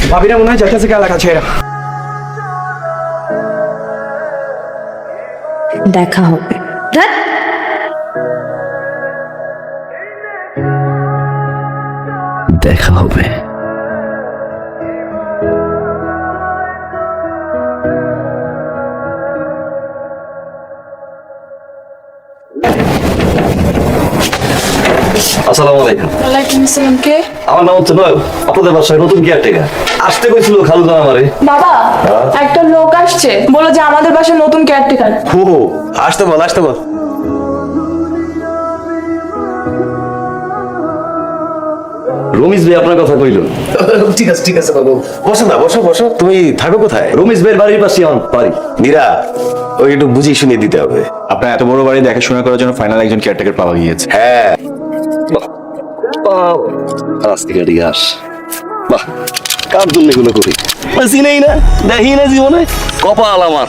ভাবিরা মনে হয় যাইতেছে এলাকা ছেড়ে। দেখা হবে। ধ্যাৎ। দেখা হবে। আসসালামু আলাইকুম। ওয়ালাইকুম আসসালাম। কে? আমার নাম হচ্ছে নয়, আপনাদের বাসায় নতুন কেয়ারটেকার আসতে কইছিল খালুজান আমারে। বাবা, একটা লোক আসছে, বলো যে আমাদের বাসায় নতুন কেয়ারটেকার। হো আসতে বল, আসতে বল। রমিজ ভাই আপনার কথা কইল। ঠিক আছে ঠিক আছে বাবু, বসো না, বসো বসো। তুমি থাকো কোথায়? রমিজ ভাইয়ের বাড়ির পাশে আমার বাড়ি। নীরা, ওই একটু বুঝিয়ে শুনিয়ে দিতে হবে। আপনার এত বড় বাড়ি দেখাশোনা করার জন্য ফাইনাল একজন কেয়ারটেকার পাওয়া গিয়েছে। হ্যাঁ, রাস্তাঘাটি ঘাস, বাহ, কার জন্য এগুলো করি? চিনেই না, দেখি না জীবনে, কপাল আমার।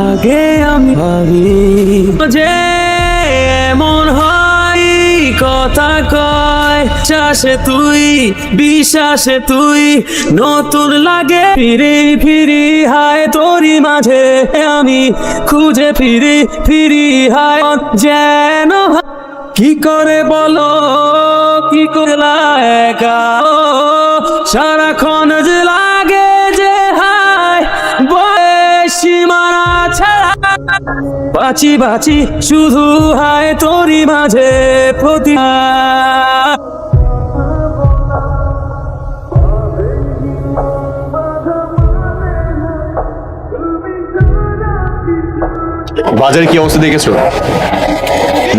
আগে আমি ভাবি যে এমন হয়, কথা কয় চাষে তুই, বিশ্বাসে তুই, নতুন লাগে ফিরি ফিরি হায় তোরই মাঝে আমি খুঁজে ফিরি ফিরি হায় যেন কি করে বলো, কি করে একা সারাক্ষণ যে লাগে যে হায় সীমানা ছাড়া বাঁচি বাঁচি শুধু হায় তোরই মাঝে প্রতি। বাজারে কি অবস্থা দেখেছো?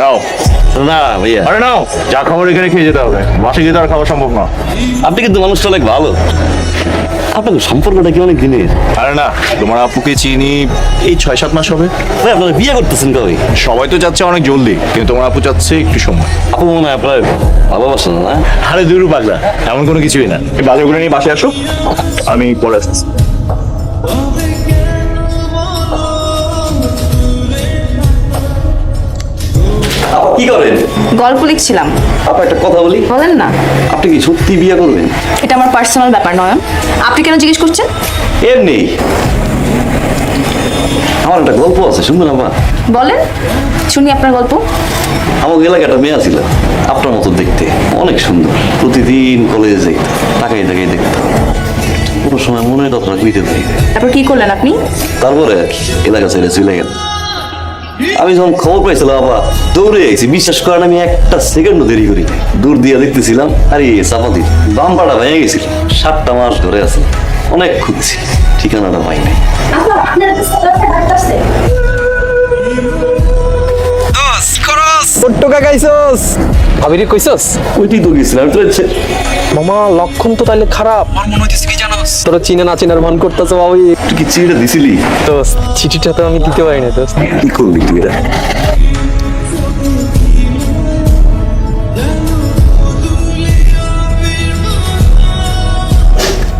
নাও। না ভাইয়া, আরে নাও, যা খাবার এখানে খেয়ে যেতে হবে, বাসে গিয়ে তো আর খাওয়া সম্ভব না। আপনি কিন্তু মানুষটা অনেক ভালো। আপনাদের সম্পর্কটা কি অনেক দিনের? আরে না, তোমার আপুকে চিনি এই 6-7 মাস হবে। ভাই আপনারা বিয়ে করতেছেন কবে? সবাই তো যাচ্ছে অনেক জলদি, কিন্তু তোমার আপু চাচ্ছে একটু সময়। আপু মনে হয় আপনার ভালোবাসেন না? আরে দূর পাগলা, এমন কোনো কিছুই না। এই বাজারগুলো নিয়ে বাসে আসো, আমি পরে আসছি। আপা কি করেন? গল্প লিখছিলাম। আপা একটা কথা বলি, বলেন না। আপনি কি সত্যি বিয়ে করবেন? এটা আমার পার্সোনাল ব্যাপার নয়ন, আপনি কেন জিজ্ঞেস করছেন? এমনি আমার একটা গল্প আছে, শুনবেন আপা? বলেন, শুনি আপনার গল্প। আমার এলাকায় একটা মেয়ে ছিল আপনার মতো দেখতে, অনেক সুন্দর। প্রতিদিন কলেজে যাইত, তাকাই তাকাই দেখতাম। কোনো সময় মনের কথাটা কইতে পারি। তারপর কি করলেন আপনি? তারপরে আর কি, এলাকা ছেড়ে চলে গেল। আমি যখন খবর পাইছিলাম বাবা, দৌড়ে আইছি। বিশ্বাস করেন আমি একটা সেকেন্ডও দেরি করি। দূর দিয়ে দেখতেছিলাম, আরে চাপাতি বাম্পাটা ভেঙে গেছিল। 7টা মাস ঘরে আছে, অনেক খুঁজছি, ঠিকানাটা পাই নাই। টোকা গাইছস, ভাবিরে কইছস? ওইটাই তো গেছিলাম, আমি তো মামা লক্ষণ তো তাইলে খারাপ। আমার মনে হইতেছে কি জানোস, তোরা চিনে না চিনার ভান করতেছ ভাবি। তুই কি চিঠিটা দিছিলি? দোস্ত চিঠিটা তো আমি দিতে পারি না দোস্ত। কি করলি তুই এটা?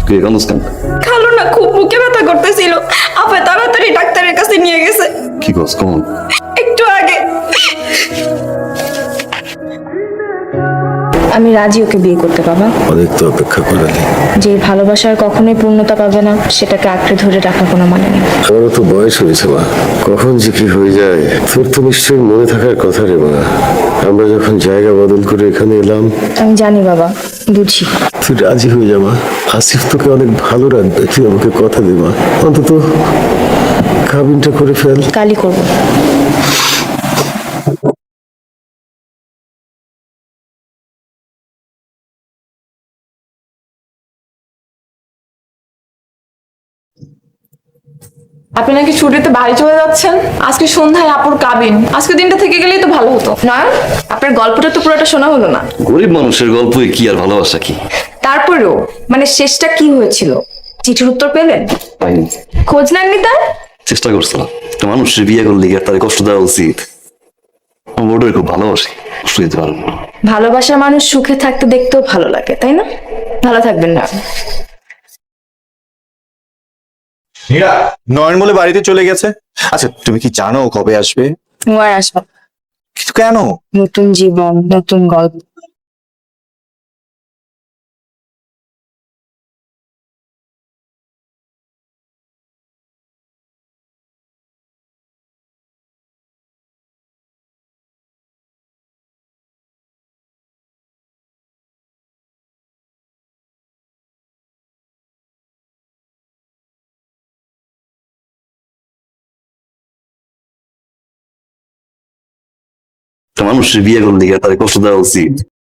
তুই এখন কেন? খালো না, খুব বুকে ব্যথা করতেছিল, আপা তাড়াতাড়ি ডাক্তারের কাছে নিয়ে গেছে। কি করছ কখন? একটু আগে। আমি রাজি ওকে বিয়ে করতে, বাবা। অনেক তো অপেক্ষা করালি। যে ভালোবাসার কখনোই পূর্ণতা পাবে না, সেটাকে আঁকড়ে ধরে রাখার কোনো মানে নেই। আমারও তো বয়স হয়েছে মা, কখন যে কি হয়ে যায়। তোর তো নিশ্চয়ই মনে থাকার কথা রে মা। আমরা যখন জায়গা বদল করে এখানে এলাম। আমি জানি বাবা, বুঝি। তুই রাজি হয়ে যা মা, আসিফ তোকে অনেক ভালো রাখবে। তুই আমাকে কথা দে মা, অন্তত কাবিনটা করে ফেল। কালই করবো। আপনি নাকি ছুটিতে বাড়ি চলে যাচ্ছেন? আজকে সন্ধ্যায় আপুর কাবিন, আজকে দিনটা থেকে গেলেই তো ভালো হতো। নয়ন, আপনার গল্পটা তো পুরোটা শোনা হলো না। গরিব মানুষের গল্পে কি আর ভালোবাসা কি? তারপরেও মানে শেষটা কি হয়েছিল? চিঠির উত্তর পেলেন? পাইনি। খোঁজ নেননি তার? চেষ্টা করছিলাম, একটা মানুষের বিয়ে করলে কি আর তার কষ্ট দেওয়া উচিত? আমার ওটাই খুব ভালোবাসি, কষ্ট দিতে পারবো না। ভালোবাসার মানুষ সুখে থাকতে দেখতেও ভালো লাগে, তাই না? ভালো থাকবেন না। নীরা, নয়ন বলে বাড়িতে চলে গেছে। আচ্ছা, তুমি কি জানো ও কবে আসবে? তোমার আসবো কিন্তু কেন? নতুন জীবন, নতুন গল্প। একটা মানুষের বিয়ে করলে তাদের কষ্ট দেওয়া উচিত।